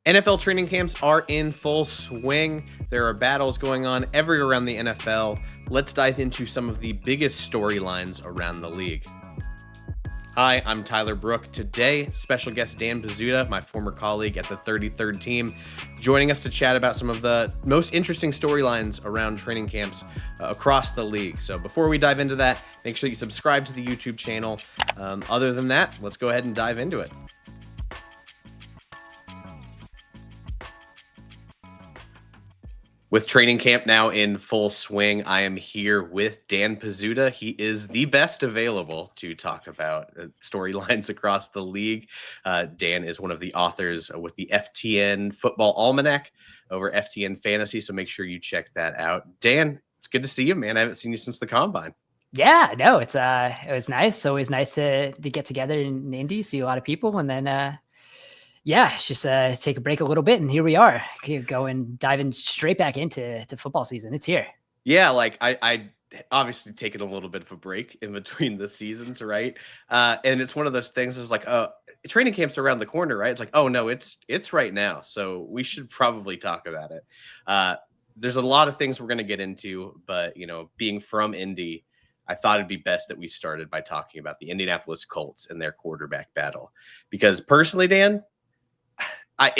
NFL training camps are in full swing. There are battles going on everywhere around the NFL. Let's dive into some of the biggest storylines around the league. Hi, I'm Tyler Brook. Today, special guest Dan Pizzuta, my former colleague at the 33rd team, joining us to chat about some of the most interesting storylines around training camps across the league. So before we dive into that, make sure you subscribe to the YouTube channel. Other than that, let's go ahead and dive into it. With training camp now in full swing, I am here with Dan Pizzuta. He is the best available to talk about storylines across the league. Dan is one of the authors with the FTN Football Almanac over FTN Fantasy, so make sure you check that out. Dan, it's good to see you, man. I haven't seen you since the Combine. Yeah, no, it was nice. It's always nice to get together in Indy, see a lot of people, and then just take a break a little bit, and here we are, diving straight back into football season. It's here. Yeah, like I obviously taken a little bit of a break in between the seasons, right? And it's one of those things. It's like, training camp's around the corner, right? It's like, oh no, it's right now, so we should probably talk about it. There's a lot of things we're going to get into, but being from Indy, I thought it'd be best that we started by talking about the Indianapolis Colts and their quarterback battle, because personally, Dan, I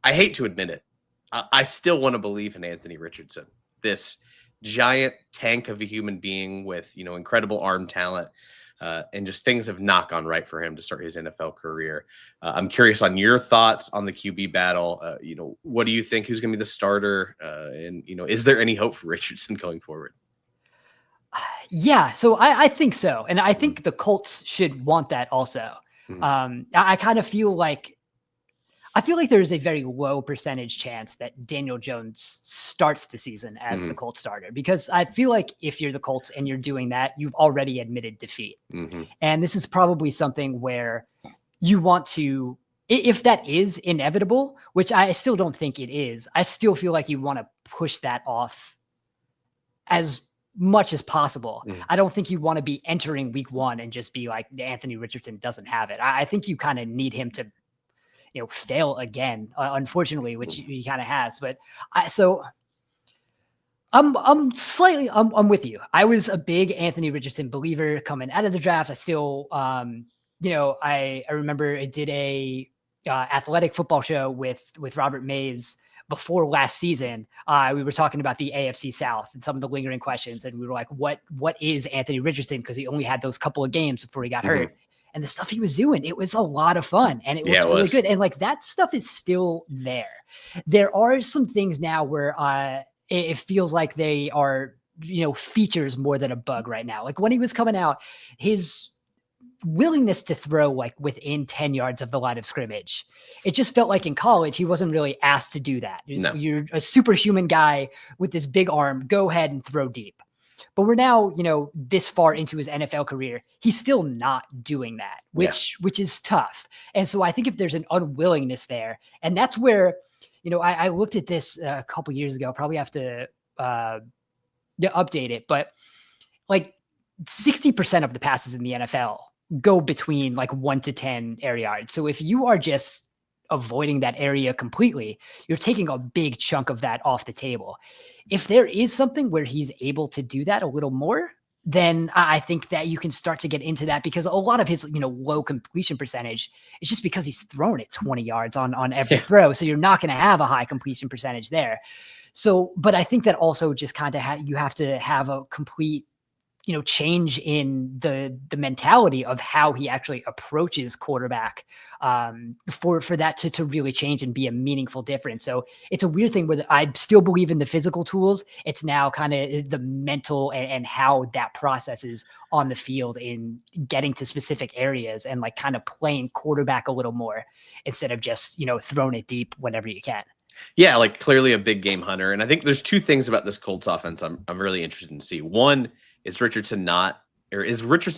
hate to admit it, I still want to believe in Anthony Richardson, this giant tank of a human being with incredible arm talent, and just things have not gone right for him to start his NFL career. I'm curious on your thoughts on the QB battle. What do you think? Who's going to be the starter? And is there any hope for Richardson going forward? Yeah, so I think so, and I think the Colts should want that also. I kind of feel like there's a very low percentage chance that Daniel Jones starts the season as the Colts starter, because I feel like if you're the Colts and you're doing that, you've already admitted defeat. And this is probably something where you want to, if that is inevitable, which I still don't think it is, I still feel like you want to push that off as much as possible. I don't think you want to be entering week one and just be like, Anthony Richardson doesn't have it. I think you kind of need him to fail again, unfortunately, which he kind of has. But I'm with you. I was a big Anthony Richardson believer coming out of the draft. I still, I remember I did a athletic football show with Robert Mays before last season. We were talking about the AFC South and some of the lingering questions, and we were like, what is Anthony Richardson? Because he only had those couple of games before he got hurt. And the stuff he was doing, it was a lot of fun, and it was really good. And like that stuff is still there. There are some things now where it feels like they are, features more than a bug right now. Like when he was coming out, his willingness to throw like within 10 yards of the line of scrimmage, it just felt like in college, he wasn't really asked to do that. No. You're a superhuman guy with this big arm, go ahead and throw deep. But we're now, this far into his NFL career, he's still not doing that, which is tough. And so I think if there's an unwillingness there, and that's where, I looked at this a couple years ago, probably have to update it, but like 60% of the passes in the NFL go between like 1 to 10 air yards. So if you are just avoiding that area completely, you're taking a big chunk of that off the table. If there is something where he's able to do that a little more, then I think that you can start to get into that, because a lot of his, low completion percentage is just because he's thrown it 20 yards on every throw. So you're not going to have a high completion percentage there. So, but I think that also just kind of you have to have a complete change in the mentality of how he actually approaches quarterback for that to really change and be a meaningful difference. So it's a weird thing where I still believe in the physical tools. It's now kind of the mental and how that process is on the field in getting to specific areas and like kind of playing quarterback a little more instead of just, throwing it deep whenever you can. Yeah, like clearly a big game hunter. And I think there's two things about this Colts offense I'm really interested in see. One, is Richardson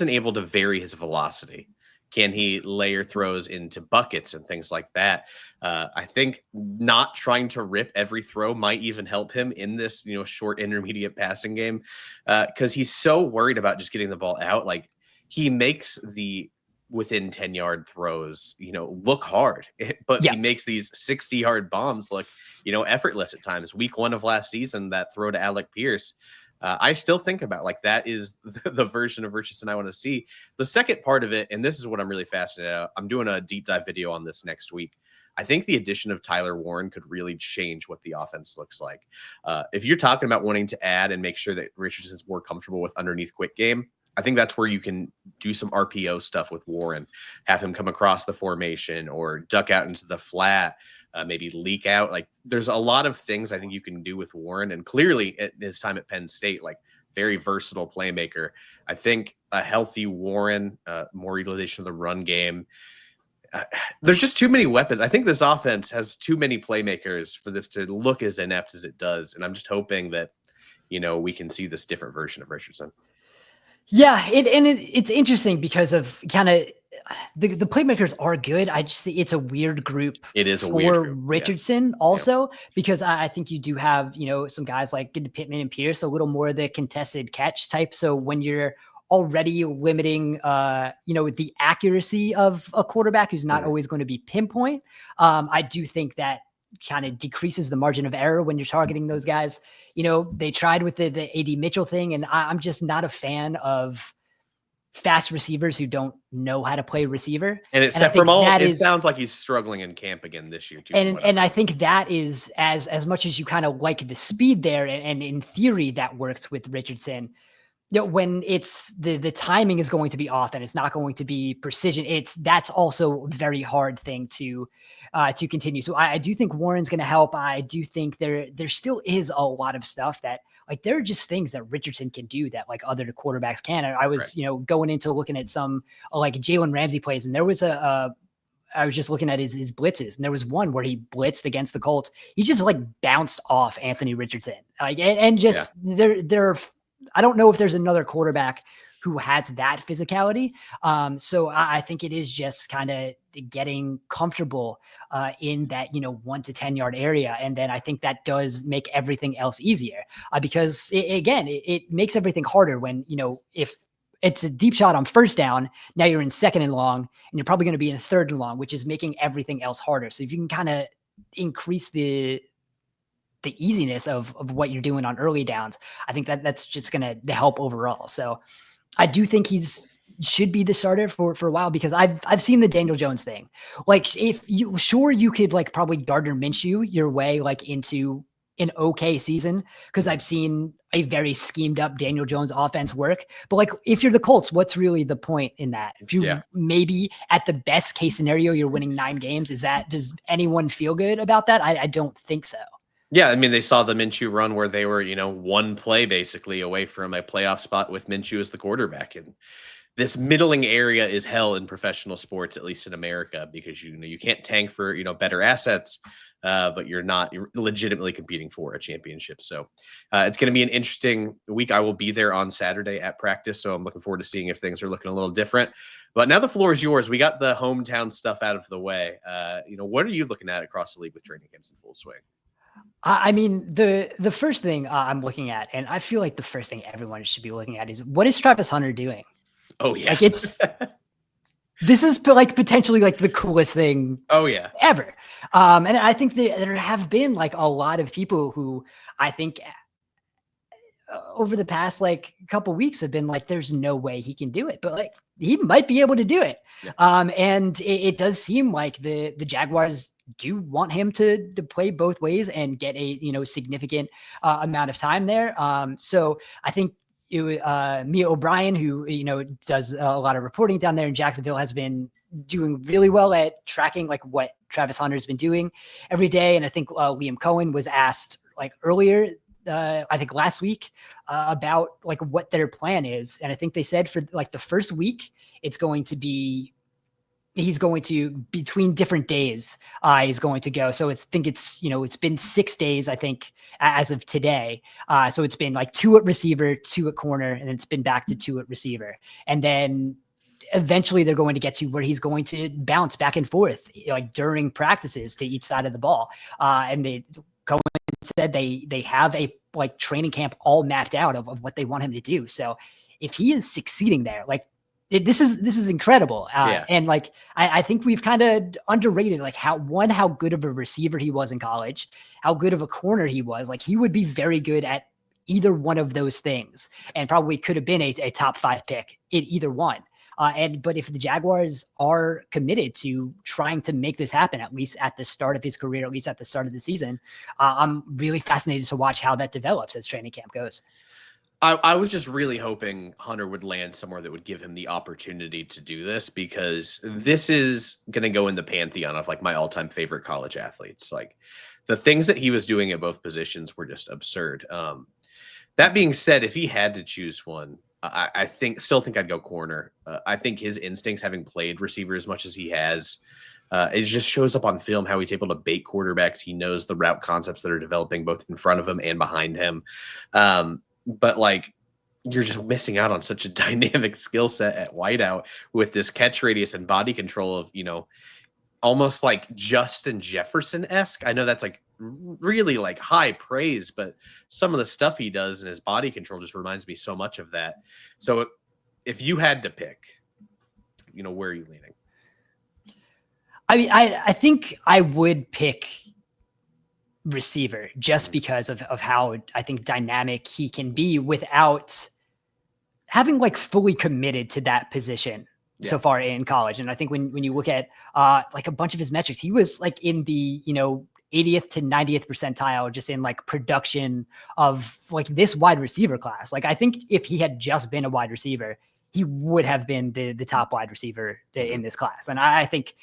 able to vary his velocity? Can he layer throws into buckets and things like that? I think not trying to rip every throw might even help him in this, short intermediate passing game, because he's so worried about just getting the ball out. Like he makes the within 10-yard throws, look hard, but he makes these 60-yard bombs look, effortless at times. Week 1 of last season, that throw to Alec Pierce, I still think about like that is the version of Richardson I want to see. The second part of it, and this is what I'm really fascinated about, I'm doing a deep dive video on this next week. I think the addition of Tyler Warren could really change what the offense looks like. If you're talking about wanting to add and make sure that Richardson's more comfortable with underneath quick game, I think that's where you can do some RPO stuff with Warren, have him come across the formation or duck out into the flat, maybe leak out. Like there's a lot of things I think you can do with Warren, and clearly at his time at Penn State, like very versatile playmaker. I think a healthy Warren, more utilization of the run game. There's just too many weapons. I think this offense has too many playmakers for this to look as inept as it does. And I'm just hoping that, we can see this different version of Richardson. Yeah, it's interesting because of kind of the playmakers are good. I just think it's a weird group. It is a for weird group. Richardson also, because I think you do have, some guys like Pittman and Pierce, a little more of the contested catch type. So when you're already limiting, the accuracy of a quarterback who's not always going to be pinpoint, I do think that kind of decreases the margin of error when you're targeting those guys. They tried with the AD Mitchell thing, and I'm just not a fan of fast receivers who don't know how to play receiver. And it sounds like he's struggling in camp again this year too. And I think that is as much as you kind of like the speed there, and in theory that works with Richardson. When it's the timing is going to be off and it's not going to be precision, that's also a very hard thing to continue. So I do think Warren's going to help. I do think there still is a lot of stuff that like there are just things that Richardson can do that like other quarterbacks can. I was going into looking at some like Jalen Ramsey plays, and there was I was just looking at his blitzes, and there was one where he blitzed against the Colts. He just like bounced off Anthony Richardson, there. I don't know if there's another quarterback who has that physicality. So I think it is just kind of getting comfortable in that, 1 to 10 yard area. And then I think that does make everything else easier because it makes everything harder when, if it's a deep shot on first down, now you're in 2nd and long, and you're probably going to be in 3rd and long, which is making everything else harder. So if you can kind of increase the easiness of what you're doing on early downs, I think that's just going to help overall. So I do think should be the starter for a while, because I've seen the Daniel Jones thing. Like if you could like probably Gardner Minshew your way like into an okay season, because I've seen a very schemed up Daniel Jones offense work. But like if you're the Colts, what's really the point in that? If you maybe at the best case scenario, you're winning 9 games, does anyone feel good about that? I don't think so. Yeah, I mean, they saw the Minshew run where they were, one play basically away from a playoff spot with Minshew as the quarterback. And this middling area is hell in professional sports, at least in America, because you can't tank for better assets, but you're legitimately competing for a championship. So it's going to be an interesting week. I will be there on Saturday at practice, so I'm looking forward to seeing if things are looking a little different. But now the floor is yours. We got the hometown stuff out of the way. What are you looking at across the league with training camps in full swing? I mean, the first thing I'm looking at, and I feel like the first thing everyone should be looking at, is what is Travis Hunter doing? Oh yeah. Like this is like potentially like the coolest thing. Oh yeah. Ever. And I think there have been like a lot of people who I think over the past like couple weeks have been like, there's no way he can do it, but like he might be able to do it. Yeah. And it does seem like the Jaguars do want him to play both ways and get a significant amount of time there. So I think Mia O'Brien, who does a lot of reporting down there in Jacksonville, has been doing really well at tracking like what Travis Hunter's been doing every day. And I think Liam Cohen was asked like earlier, I think last week, about like what their plan is. And I think they said for like the first week, he's going to between different days, he's going to go. So it's been 6 days, I think, as of today. So it's been like 2 at receiver, 2 at corner, and it's been back to 2 at receiver. And then eventually they're going to get to where he's going to bounce back and forth like during practices to each side of the ball. And Cohen said they have a like training camp all mapped out of what they want him to do. So if he is succeeding there, like This is incredible. Yeah. And like, I think we've kind of underrated like how good of a receiver he was in college, how good of a corner he was. Like he would be very good at either one of those things and probably could have been a top 5 pick in either one. But if the Jaguars are committed to trying to make this happen, at least at the start of his career, at least at the start of the season, I'm really fascinated to watch how that develops as training camp goes. I was just really hoping Hunter would land somewhere that would give him the opportunity to do this, because this is going to go in the pantheon of like my all-time favorite college athletes. Like the things that he was doing at both positions were just absurd. That being said, if he had to choose one, I still think I'd go corner. I think his instincts, having played receiver as much as he has, it just shows up on film how he's able to bait quarterbacks. He knows the route concepts that are developing both in front of him and behind him. But like, you're just missing out on such a dynamic skill set at wideout with this catch radius and body control of, almost like Justin Jefferson-esque. I know that's like really like high praise, but some of the stuff he does and his body control just reminds me so much of that. So if you had to pick, where are you leaning? I mean, I think I would pick receiver just because of how I think dynamic he can be without having like fully committed to that position so far in college. And I think when you look at like a bunch of his metrics, he was like in the 80th to 90th percentile just in like production of like this wide receiver class. Like I think if he had just been a wide receiver, he would have been the top wide receiver in this class. And I think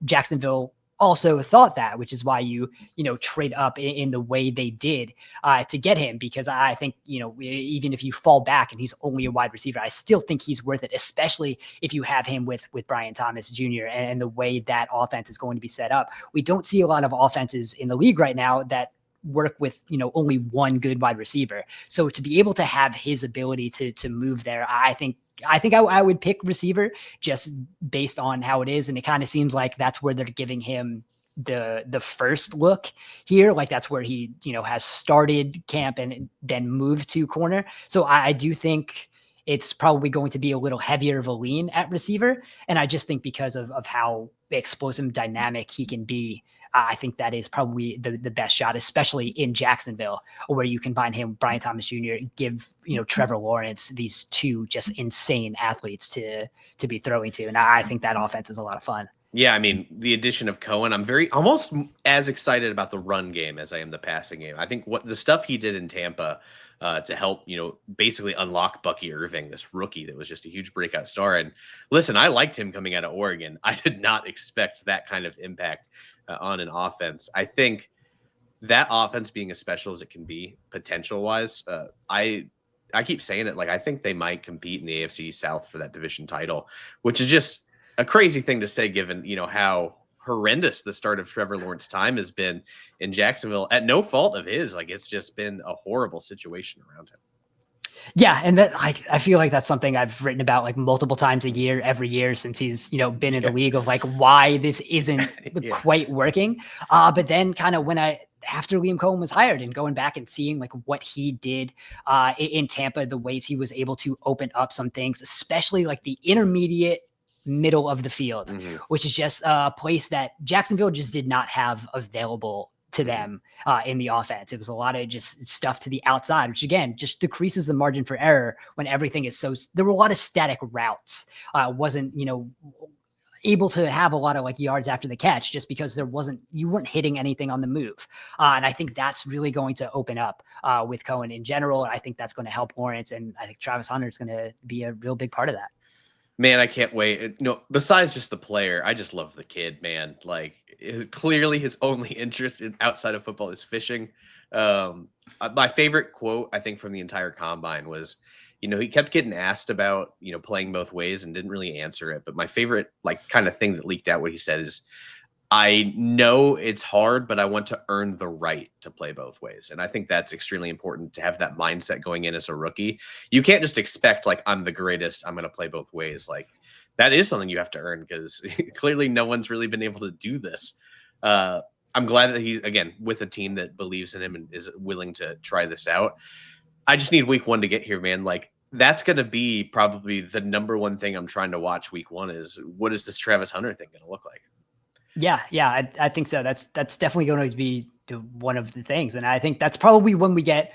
Jacksonville also thought that, which is why you trade up in the way they did to get him, because I think, even if you fall back and he's only a wide receiver, I still think he's worth it, especially if you have him with Brian Thomas Jr. and the way that offense is going to be set up. We don't see a lot of offenses in the league right now that work with, only one good wide receiver. So to be able to have his ability to move there, I think I would pick receiver just based on how it is. And it kind of seems like that's where they're giving him the first look here. Like that's where he, has started camp and then moved to corner. So I do think it's probably going to be a little heavier of a lean at receiver. And I just think because of how explosive, dynamic he can be, I think that is probably the best shot, especially in Jacksonville, where you combine him with Brian Thomas Jr., give, Trevor Lawrence these two just insane athletes to be throwing to. And I think that offense is a lot of fun. Yeah, I mean, the addition of Cohen, I'm almost as excited about the run game as I am the passing game. I think what the stuff he did in Tampa to help, basically unlock Bucky Irving, this rookie that was just a huge breakout star. And listen, I liked him coming out of Oregon. I did not expect that kind of impact on an offense. I think that offense being as special as it can be potential-wise, I keep saying it, like I think they might compete in the AFC South for that division title, which is just a crazy thing to say given, how horrendous the start of Trevor Lawrence's time has been in Jacksonville at no fault of his. Like it's just been a horrible situation around him. Yeah. And that I feel like that's something I've written about like multiple times a year, every year since he's, been in the league, of like why this isn't quite working. But then kind of after Liam Cohen was hired and going back and seeing like what he did in Tampa, the ways he was able to open up some things, especially like the intermediate middle of the field, which is just a place that Jacksonville just did not have available to them in the offense. It was a lot of just stuff to the outside, which again, just decreases the margin for error when everything is there were a lot of static routes. Wasn't, able to have a lot of like yards after the catch just because you weren't hitting anything on the move. And I think that's really going to open up with Cohen in general. And I think that's going to help Lawrence. And I think Travis Hunter is going to be a real big part of that. Man, I can't wait. Besides just the player, I just love the kid, man. Like clearly his only interest outside of football is fishing. My favorite quote, I think, from the entire combine was, he kept getting asked about, playing both ways and didn't really answer it. But my favorite, like, kind of thing that leaked out what he said is, I know it's hard, but I want to earn the right to play both ways. And I think that's extremely important to have that mindset going in as a rookie. You can't just expect like, I'm the greatest, I'm going to play both ways. Like that is something you have to earn because clearly no one's really been able to do this. I'm glad that he's, again, with a team that believes in him and is willing to try this out. I just need week one to get here, man. Like that's going to be probably the number one thing I'm trying to watch week 1 is what is this Travis Hunter thing going to look like? Yeah, I think so. That's definitely going to be one of the things. And I think that's probably when we get,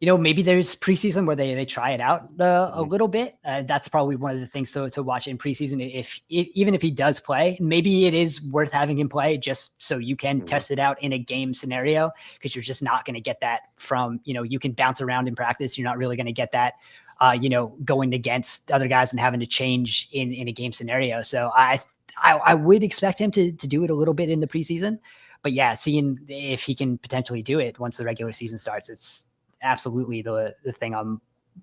maybe there's preseason where they try it out a little bit. That's probably one of the things to watch in preseason. Even if he does play, maybe it is worth having him play just so you can test it out in a game scenario, because you're just not going to get that from, you can bounce around in practice. You're not really going to get that, going against other guys and having to change in a game scenario. So I would expect him to do it a little bit in the preseason, but yeah, seeing if he can potentially do it once the regular season starts, it's absolutely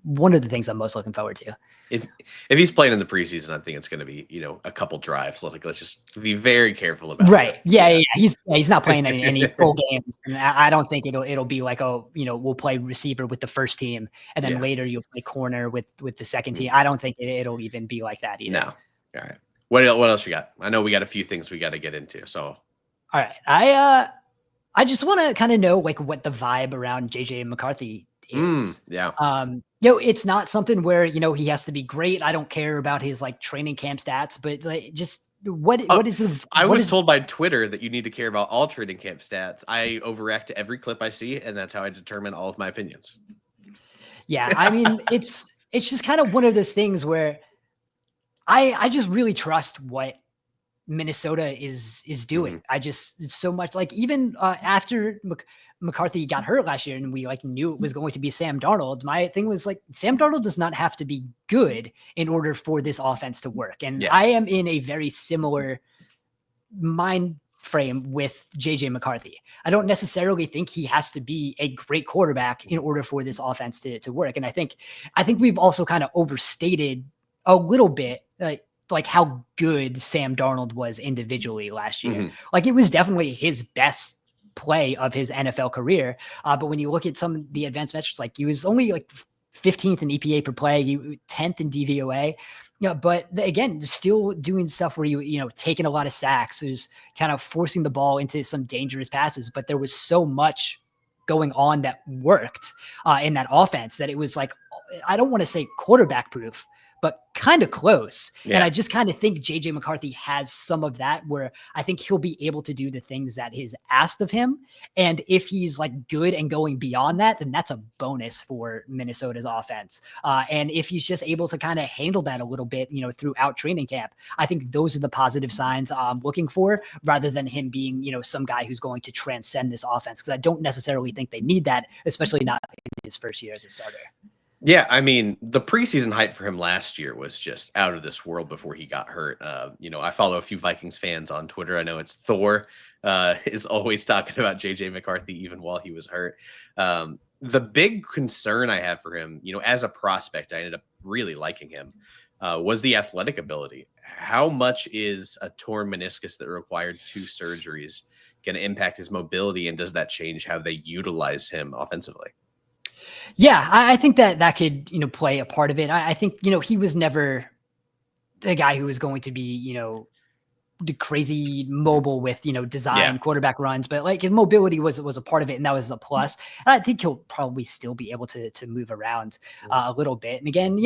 one of the things I'm most looking forward to. If he's playing in the preseason, I think it's going to be, a couple drives. Like, let's just be very careful about right. Yeah. He's not playing any full games. And I don't think it'll be like, we'll play receiver with the first team and then later you'll play corner with the second team. I don't think it'll even be like that either. No. All right. What else you got? I know we got a few things we got to get into. So, all right. I just want to kind of know like what the vibe around JJMcCarthy is. It's not something where, he has to be great. I don't care about his like training camp stats, but like just what is the, I was told by Twitter that you need to care about all training camp stats. I overreact to every clip I see, and that's how I determine all of my opinions. Yeah. I mean, it's just kind of one of those things where I just really trust what Minnesota is doing. I just so much like even after McCarthy got hurt last year and we like knew it was going to be Sam Darnold, my thing was like Sam Darnold does not have to be good in order for this offense to work. And I am in a very similar mind frame with JJMcCarthy. I don't necessarily think he has to be a great quarterback in order for this offense to work. And I think we've also kind of overstated a little bit like how good Sam Darnold was individually last year. Like it was definitely his best play of his NFL career. But when you look at some of the advanced metrics, like he was only like 15th in EPA per play, 10th in DVOA. But again, still doing stuff where taking a lot of sacks, who's kind of forcing the ball into some dangerous passes. But there was so much going on that worked in that offense that it was like, I don't want to say quarterback proof, but kind of close. And I just kind of think JJMcCarthy has some of that where I think he'll be able to do the things that is asked of him. And if he's like good and going beyond that, then that's a bonus for Minnesota's offense. And if he's just able to kind of handle that a little bit, throughout training camp, I think those are the positive signs I'm looking for, rather than him being, some guy who's going to transcend this offense. Cause I don't necessarily think they need that, especially not in his first year as a starter. Yeah, I mean, the preseason hype for him last year was just out of this world before he got hurt. I follow a few Vikings fans on Twitter. I know it's Thor is always talking about JJMcCarthy even while he was hurt. The big concern I have for him, as a prospect, I ended up really liking him, was the athletic ability. How much is a torn meniscus that required 2 surgeries going to impact his mobility, and does that change how they utilize him offensively? Yeah, I think that could, play a part of it. I think, he was never the guy who was going to be, the crazy mobile with, design quarterback runs, but like his mobility was a part of it. And that was a plus. And I think he'll probably still be able to move around a little bit. And again,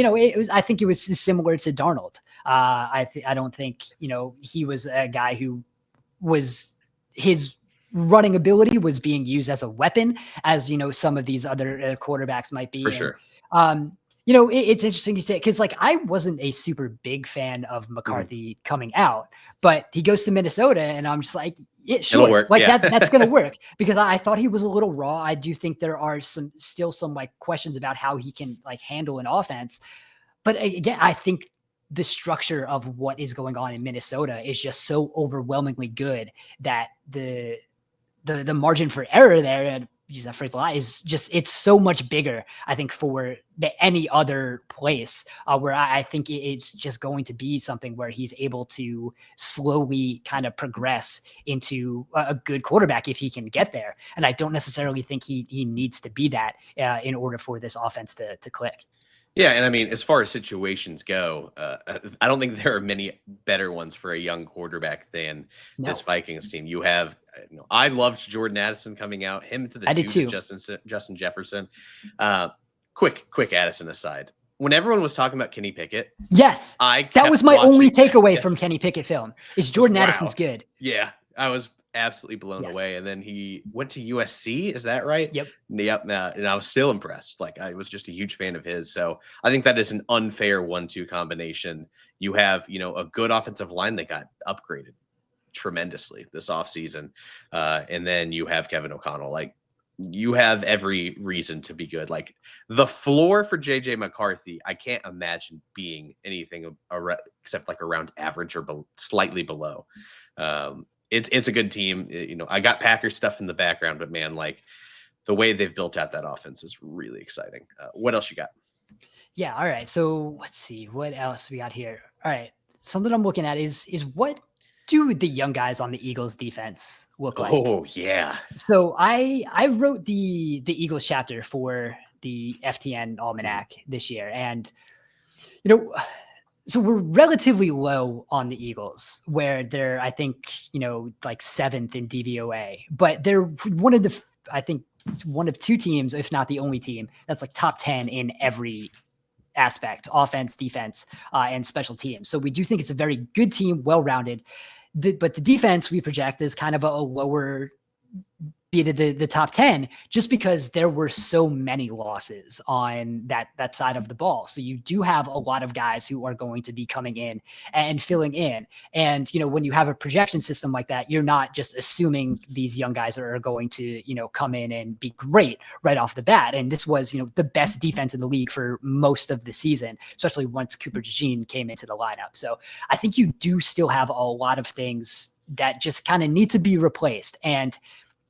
I think it was similar to Darnold. I don't think, he was a guy who was his running ability was being used as a weapon, as some of these other quarterbacks might be. For sure. It's interesting you say, because like I wasn't a super big fan of McCarthy coming out, but he goes to Minnesota, and I'm just like, sure, it'll work. Like that's gonna work, because I thought he was a little raw. I do think there are still some like questions about how he can like handle an offense, but again, I think the structure of what is going on in Minnesota is just so overwhelmingly good that the margin for error there, and use that phrase a lot, is just, it's so much bigger, I think, for any other place where I think it's just going to be something where he's able to slowly kind of progress into a good quarterback if he can get there. And I don't necessarily think he needs to be that in order for this offense to click. Yeah, and I mean, as far as situations go, I don't think there are many better ones for a young quarterback than this Vikings team. You have, I loved Jordan Addison coming out, him to the I did too. Justin Jefferson. Quick Addison aside. when everyone was talking about Kenny Pickett, yes, that was my only takeaway from Kenny Pickett film is Jordan Addison's good. Yeah, I was absolutely blown away. And then he went to USC. Is that right? Yep. And I was still impressed. Like, I was just a huge fan of his. So I think that is an unfair 1-2 combination. You have, a good offensive line that got upgraded tremendously this offseason. And then you have Kevin O'Connell. Like, you have every reason to be good. Like, the floor for JJ McCarthy, I can't imagine being anything except like around average or slightly below. It's a good team. I got Packers stuff in the background, but man, like, the way they've built out that offense is really exciting. What else you got? Yeah. All right. So let's see what else we got here. All right. Something I'm looking at is what do the young guys on the Eagles defense look like? Oh yeah. So I wrote the Eagles chapter for the FTN Almanac this year. And, so we're relatively low on the Eagles, where they're, I think, like 7th in DVOA, but they're one of 2 teams, if not the only team, that's like top 10 in every aspect: offense, defense, and special teams. So we do think it's a very good team, well-rounded. But the defense we project is kind of a lower be to the top 10, just because there were so many losses on that side of the ball. So you do have a lot of guys who are going to be coming in and filling in. And, when you have a projection system like that, you're not just assuming these young guys are going to, come in and be great right off the bat. And this was, the best defense in the league for most of the season, especially once Cooper DeJean came into the lineup. So I think you do still have a lot of things that just kind of need to be replaced. And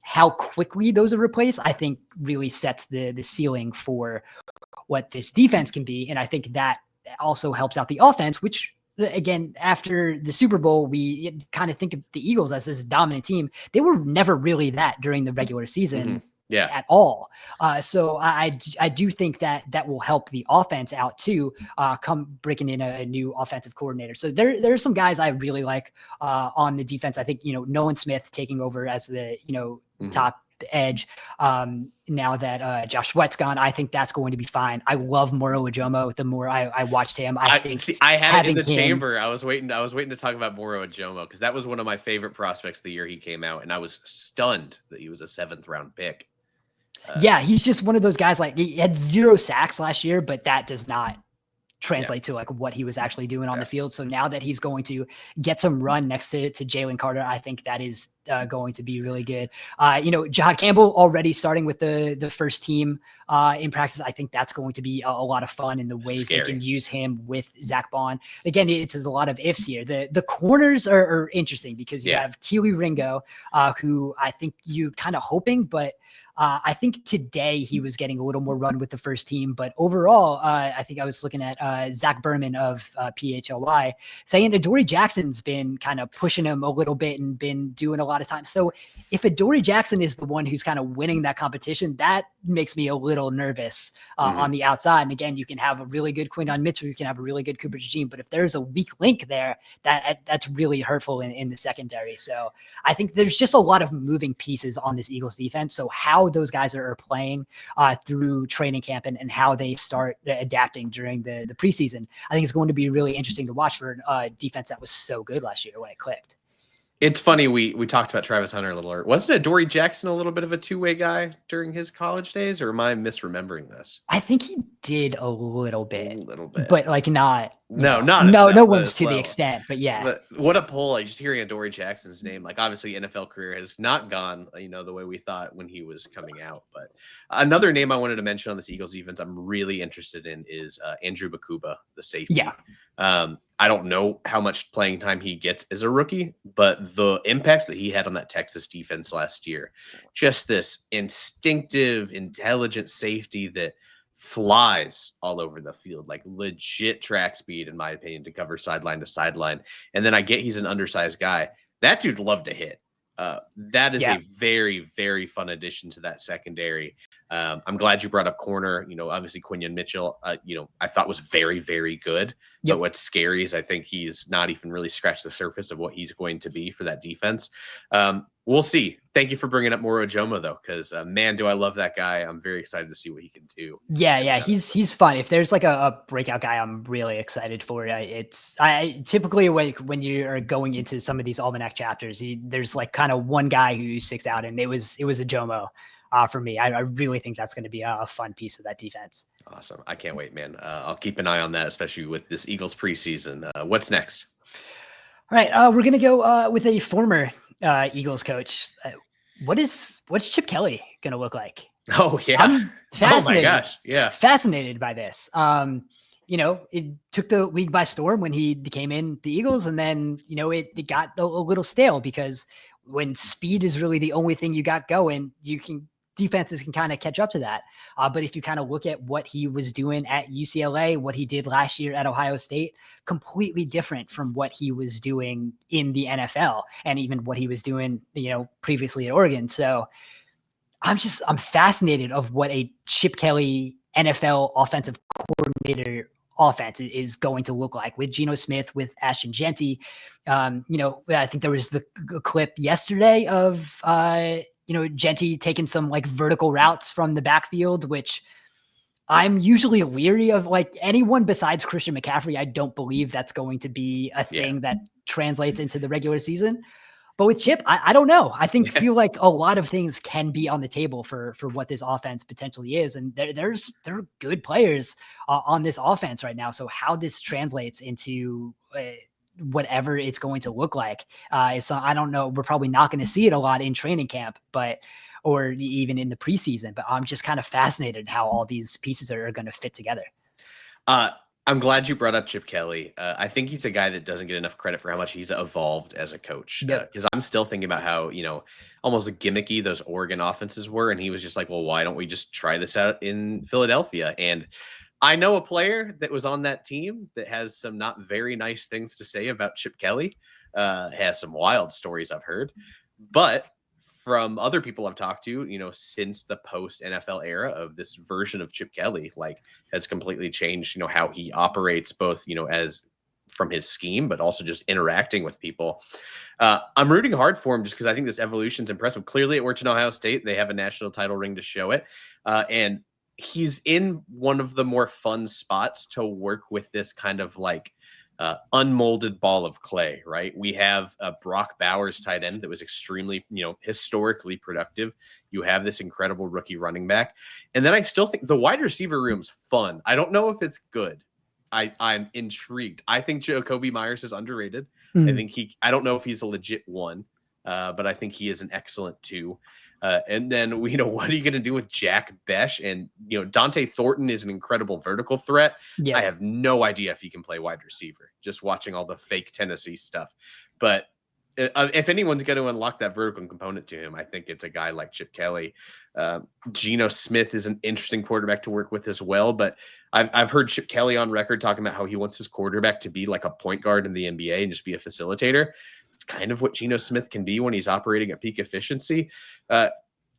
how quickly those are replaced, I think, really sets the ceiling for what this defense can be. And I think that also helps out the offense, which, again, after the Super Bowl, we kind of think of the Eagles as this dominant team. They were never really that during the regular season. At all. So I do think that will help the offense out too, come breaking in a new offensive coordinator. So there are some guys I really like on the defense. I think, Nolan Smith taking over as the, top edge. Now that Josh Sweat's gone, I think that's going to be fine. I love Moro Ojomo. The more I watched him, I had it in the chamber. I was waiting to talk about Moro Ojomo because that was one of my favorite prospects the year he came out, and I was stunned that he was a 7th round pick. Yeah, he's just one of those guys. Like, he had 0 sacks last year, but that does not translate to like what he was actually doing on the field. So now that he's going to get some run next to Jalen Carter, I think that is going to be really good. Jahad Campbell already starting with the first team in practice. I think that's going to be a lot of fun in the ways they can use him with Zach Bond. Again, it's a lot of ifs here. The corners are interesting because you have Keely Ringo, who I think you're kind of hoping, but I think today he was getting a little more run with the first team, but overall, I think I was looking at Zach Berman of PHLY saying Adoree Jackson's been kind of pushing him a little bit and been doing a lot of time. So if Adoree Jackson is the one who's kind of winning that competition, that makes me a little nervous on the outside. And again, you can have a really good Quinton Mitchell, you can have a really good Cooper DeJean, but if there's a weak link there, that's really hurtful in the secondary. So I think there's just a lot of moving pieces on this Eagles defense. So how those guys are playing through training camp and how they start adapting during the preseason, I think it's going to be really interesting to watch for a defense that was so good last year when it clicked. It's funny, we talked about Travis Hunter a little earlier. Wasn't Adoree Jackson a little bit of a two-way guy during his college days, or am I misremembering this? I think he did a little bit, but like no one's to the extent, but yeah. But what a pull! Like, just hearing Adoree Jackson's name, like, obviously NFL career has not gone, the way we thought when he was coming out. But another name I wanted to mention on this Eagles defense I'm really interested in is Andrew Bakuba, the safety. Yeah. I don't know how much playing time he gets as a rookie, but the impact that he had on that Texas defense last year, just this instinctive, intelligent safety that flies all over the field, like legit track speed, in my opinion, to cover sideline to sideline. And then I get he's an undersized guy. That dude loved to hit. That is a very, very fun addition to that secondary. I'm glad you brought up corner. Obviously Quinton Mitchell, I thought was very, very good. But what's scary is I think he's not even really scratched the surface of what he's going to be for that defense. We'll see. Thank you for bringing up Moro Ojomo, though, because man, do I love that guy. I'm very excited to see what he can do. Yeah, he's fun. If there's like a breakout guy, I'm really excited for it. I typically when you are going into some of these almanac chapters, there's like kind of one guy who sticks out, and it was Ojomo for me. I really think that's going to be a fun piece of that defense. Awesome. I can't wait, man. I'll keep an eye on that, especially with this Eagles preseason. What's next? All right, we're gonna go with a former Eagles coach. What's Chip Kelly gonna look like? Oh yeah. I'm fascinated. Oh my gosh. Yeah. Fascinated by this. It took the league by storm when he came in the Eagles, and then, it got a little stale because when speed is really the only thing you got going, defenses can kind of catch up to that. But if you kind of look at what he was doing at UCLA, what he did last year at Ohio State, completely different from what he was doing in the NFL and even what he was doing, previously at Oregon. So I'm fascinated of what a Chip Kelly NFL offensive coordinator offense is going to look like with Geno Smith, with Ashton Jeanty. I think there was the clip yesterday of, Jeanty taking some like vertical routes from the backfield, which I'm usually leery of. Like anyone besides Christian McCaffrey, I don't believe that's going to be a thing that translates into the regular season. But with Chip, I don't know. I feel like a lot of things can be on the table for what this offense potentially is. And there are good players on this offense right now. So how this translates into whatever it's going to look like is, I don't know. We're probably not going to see it a lot in training camp, or even in the preseason. But I'm just kind of fascinated how all these pieces are going to fit together. I'm glad you brought up Chip Kelly. I think he's a guy that doesn't get enough credit for how much he's evolved as a coach. Because I'm still thinking about how, almost gimmicky those Oregon offenses were. And he was just like, well, why don't we just try this out in Philadelphia? And I know a player that was on that team that has some not very nice things to say about Chip Kelly. Has some wild stories I've heard. But from other people I've talked to, since the post NFL era of this version of Chip Kelly, has completely changed, how he operates both, as from his scheme, but also just interacting with people. I'm rooting hard for him just because I think this evolution's impressive. Clearly it worked in Ohio State. They have a national title ring to show it. And he's in one of the more fun spots to work with this kind of unmolded ball of clay, right? We have a Brock Bowers tight end that was extremely, historically productive. You have this incredible rookie running back. And then I still think the wide receiver room's fun. I don't know if it's good. I'm intrigued. I think Jacoby Myers is underrated. I don't know if he's a legit one, but I think he is an excellent two. And then, what are you going to do with Jack Besh? And, Dante Thornton is an incredible vertical threat. Yeah. I have no idea if he can play wide receiver, just watching all the fake Tennessee stuff. But if anyone's going to unlock that vertical component to him, I think it's a guy like Chip Kelly. Geno Smith is an interesting quarterback to work with as well. But I've heard Chip Kelly on record talking about how he wants his quarterback to be like a point guard in the NBA and just be a facilitator. Kind of what Geno Smith can be when he's operating at peak efficiency.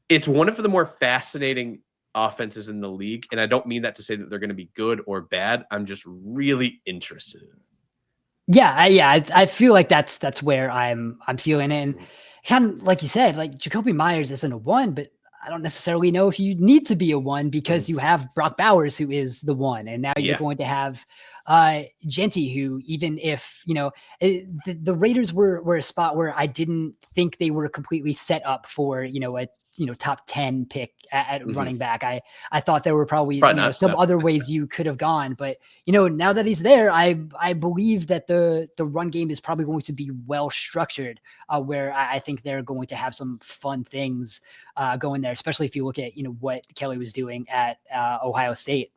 It's one of the more fascinating offenses in the league. And I don't mean that to say that they're going to be good or bad. I'm just really interested in it. Yeah. I feel like that's where I'm feeling it. And kind of like you said, like Jacoby Myers isn't a one, but I don't necessarily know if you need to be a one because you have Brock Bowers, who is the one. And now you're going to have Jeanty, who, even if, the Raiders were a spot where I didn't think they were completely set up for, a top 10 pick at running back. I thought there were probably some other ways you could have gone, but now that he's there, I believe that the run game is probably going to be well structured, where I think they're going to have some fun things going there, especially if you look at what Kelly was doing at Ohio State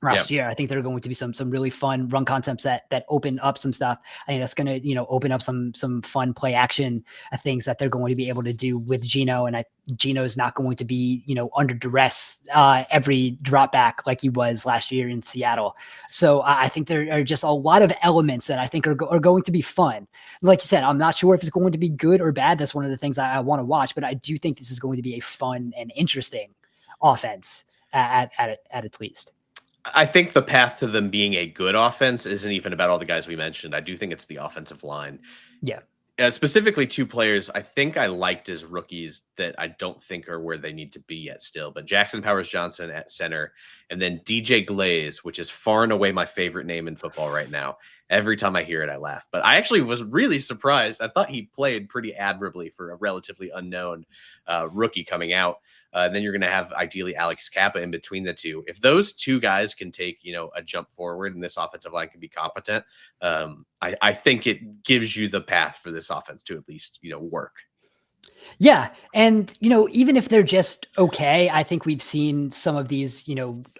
last year. I think there are going to be some really fun run concepts that open up some stuff. I think that's going to, open up some fun play action things that they're going to be able to do with Geno. And Geno is not going to be, under duress every drop back like he was last year in Seattle. So I think there are just a lot of elements that I think are going to be fun. Like you said, I'm not sure if it's going to be good or bad. That's one of the things I want to watch, but I do think this is going to be a fun and interesting offense at its least. I think the path to them being a good offense isn't even about all the guys we mentioned. I do think it's the offensive line. Yeah. Specifically, two players I think I liked as rookies that I don't think are where they need to be yet still. But Jackson Powers-Johnson at center, and then DJ Glaze, which is far and away my favorite name in football right now. Every time I hear it, I laugh. But I actually was really surprised. I thought he played pretty admirably for a relatively unknown rookie coming out. Then you're going to have ideally Alex Kappa in between the two. If those two guys can take, a jump forward and this offensive line can be competent, I think it gives you the path for this offense to at least, work. Yeah. And, even if they're just okay, I think we've seen some of these,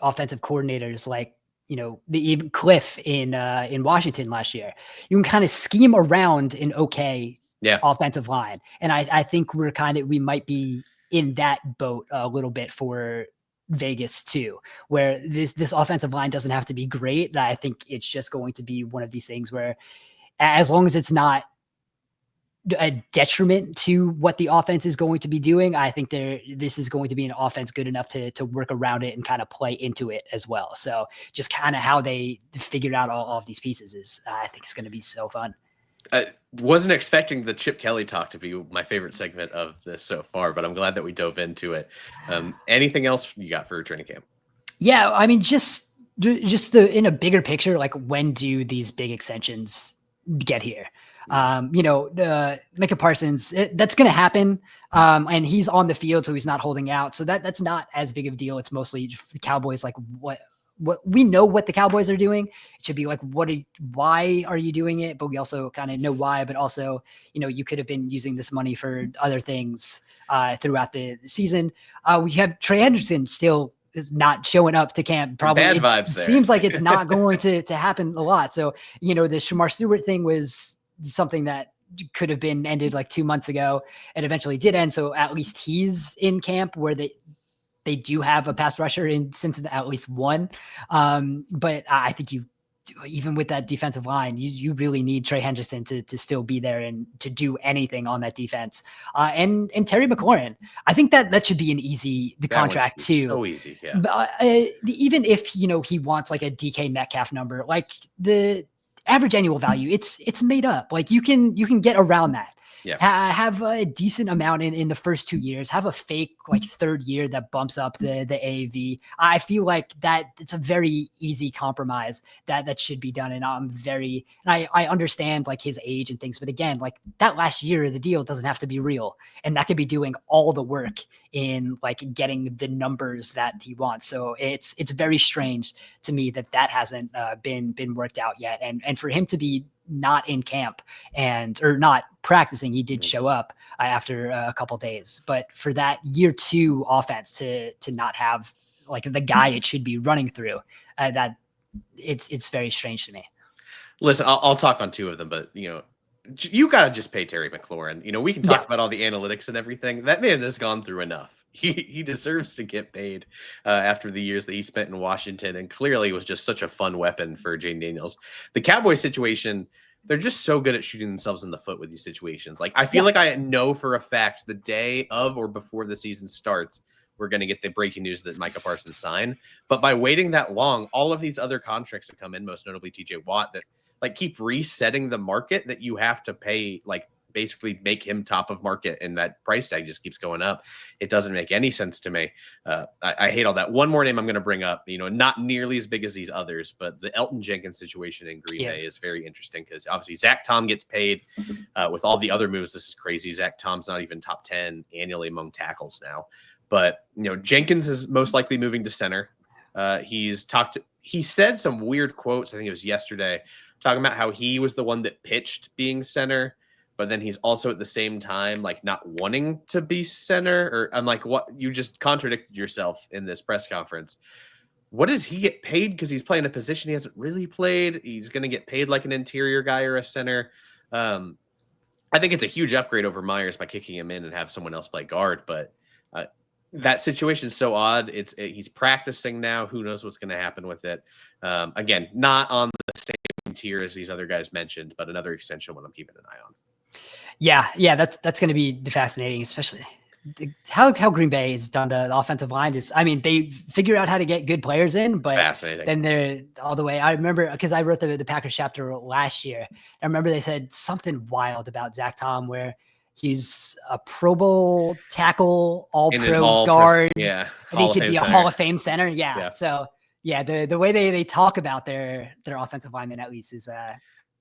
offensive coordinators like, even Cliff in Washington last year. You can kind of scheme around an okay offensive line. And I think we might be in that boat a little bit for Vegas too, where this offensive line doesn't have to be great. I think it's just going to be one of these things where, as long as it's not a detriment to what the offense is going to be doing, I think this is going to be an offense good enough to work around it and kind of play into it as well. So just kind of how they figured out all of these pieces is, I think it's going to be so fun. I wasn't expecting the Chip Kelly talk to be my favorite segment of this so far, but I'm glad that we dove into it. Anything else you got for training camp? Yeah, I mean, just in a bigger picture, like when do these big extensions get here? Micah Parsons, that's going to happen. And he's on the field, so he's not holding out. So that's not as big of a deal. It's mostly the Cowboys, like what we know what the Cowboys are doing. It should be like, why are you doing it? But we also kind of know why, but also, you could have been using this money for other things throughout the season. We have Trey Hendrickson still is not showing up to camp. Probably bad vibes there. Seems like it's not going to happen a lot. So, the Shamar Stewart thing was something that could have been ended like 2 months ago and eventually did end. So at least he's in camp where they do have a pass rusher in Cincinnati, at least one. But I think even with that defensive line, you really need Trey Hendrickson to still be there and to do anything on that defense. And Terry McLaurin, I think that should be an easy contract too. So easy, yeah. But, even if he wants like a DK Metcalf number, like the average annual value, it's made up. Like you can get around that. Yeah. Have a decent amount in the first 2 years, have a fake like third year that bumps up the AAV. I feel like that it's a very easy compromise that should be done. And I understand like his age and things, but again, like that last year of the deal doesn't have to be real. And that could be doing all the work in like getting the numbers that he wants. So it's very strange to me that hasn't been worked out yet. And for him to be not in camp or not practicing, he did show up after a couple days, but for that year 2 offense to not have like the guy it should be running through, that it's very strange to me. Listen, I'll talk on 2 of them, but you got to just pay Terry McLaurin. We can talk about all the analytics and everything. That man has gone through enough. He deserves to get paid after the years that he spent in Washington, and clearly was just such a fun weapon for Jane Daniels. The Cowboys situation, they're just so good at shooting themselves in the foot with these situations. Like, I feel like I know for a fact the day of or before the season starts, we're going to get the breaking news that Micah Parsons signed. But by waiting that long, all of these other contracts that come in, most notably TJ Watt, that like keep resetting the market that you have to pay, like basically make him top of market, and that price tag just keeps going up. It doesn't make any sense to me. I hate all that. One more name I'm going to bring up, not nearly as big as these others, but the Elton Jenkins situation in Green Bay is very interesting because obviously Zach Tom gets paid with all the other moves. This is crazy. Zach Tom's not even top 10 annually among tackles now, but Jenkins is most likely moving to center. He said some weird quotes. I think it was yesterday, talking about how he was the one that pitched being center, but then he's also at the same time like not wanting to be center. Or I'm like, what? You just contradicted yourself in this press conference. What does he get paid? Because he's playing a position he hasn't really played. He's going to get paid like an interior guy or a center. I think it's a huge upgrade over Myers by kicking him in and have someone else play guard. But that situation's so odd. He's practicing now. Who knows what's going to happen with it? Again, not on the same tier as these other guys mentioned, but another extension one I'm keeping an eye on. Yeah, that's going to be fascinating, especially how Green Bay has done the offensive line is, I mean, they figure out how to get good players in, but fascinating. Then they're all the way. I remember because I wrote the Packers chapter last year. I remember they said something wild about Zach Tom, where he's a Pro Bowl tackle, all pro guard. Yeah. And he could be a Hall of Fame center. Yeah. So yeah, the way they talk about their offensive linemen at least is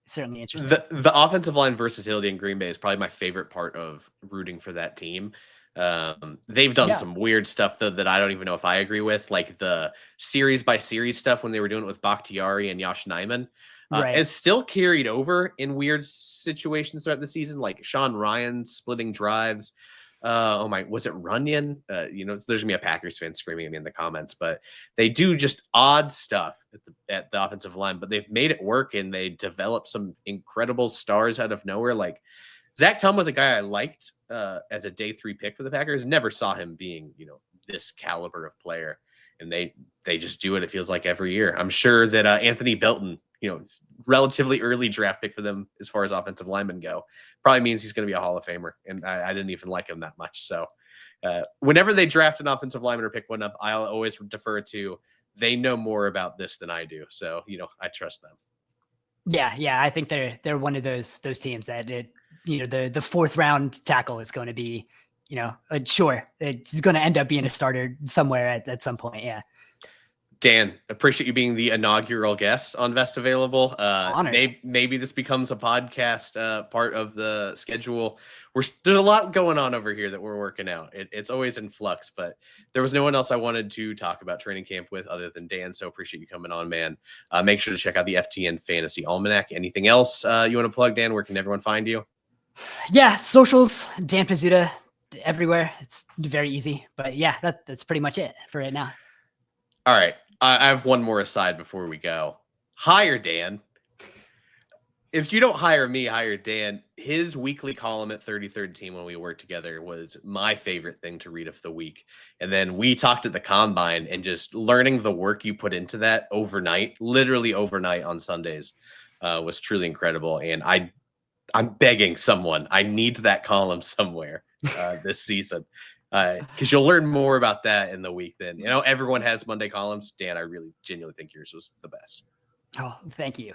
certainly interesting. The offensive line versatility in Green Bay is probably my favorite part of rooting for that team. They've done some weird stuff though that I don't even know if I agree with, like the series by series stuff when they were doing it with Bakhtiari and Yosh Nijman. It's still carried over in weird situations throughout the season, like Sean Ryan splitting drives. Was it Runyon? There's gonna be a Packers fan screaming at me in the comments, but they do just odd stuff at the offensive line, but they've made it work and they developed some incredible stars out of nowhere. Like Zach Tom was a guy I liked as a day 3 pick for the Packers. Never saw him being, this caliber of player, and they just do it. It feels like every year. I'm sure that Anthony Belton, relatively early draft pick for them as far as offensive linemen go, probably means he's going to be a Hall of Famer. And I didn't even like him that much. So whenever they draft an offensive lineman or pick one up, I'll always defer to they know more about this than I do. So, I trust them. Yeah. I think they're one of those teams that the 4th round tackle is going to be, sure, it's going to end up being a starter somewhere at some point. Yeah. Dan, appreciate you being the inaugural guest on Vest Available. Maybe this becomes a podcast part of the schedule. There's a lot going on over here that we're working out. It's always in flux, but there was no one else I wanted to talk about training camp with other than Dan. So appreciate you coming on, man. Make sure to check out the FTN Fantasy Almanac. Anything else you want to plug, Dan? Where can everyone find you? Yeah, socials, Dan Pizzuta, everywhere. It's very easy, but yeah, that's pretty much it for right now. All right. I have one more aside before we go. Hire Dan. If you don't hire me, hire Dan. His weekly column at 33rd Team when we worked together was my favorite thing to read of the week. And then we talked at the Combine, and just learning the work you put into that overnight, literally overnight on Sundays, was truly incredible. And I'm begging someone. I need that column somewhere this season. Because you'll learn more about that in the week than, everyone has Monday columns. Dan, I really genuinely think yours was the best. Oh, thank you.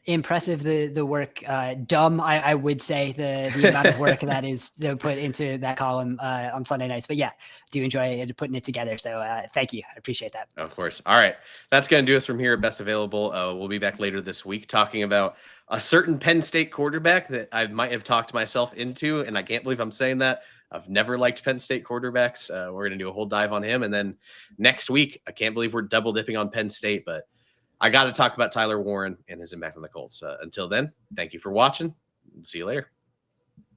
Impressive, the work. Dumb, I would say, the amount of work that is put into that column on Sunday nights. But yeah, do enjoy putting it together. So thank you. I appreciate that. Of course. All right. That's going to do us from here at Best Available. We'll be back later this week talking about a certain Penn State quarterback that I might have talked myself into, and I can't believe I'm saying that. I've never liked Penn State quarterbacks. We're going to do a whole dive on him. And then next week, I can't believe we're double dipping on Penn State, but I got to talk about Tyler Warren and his impact on the Colts. Until then, thank you for watching. See you later.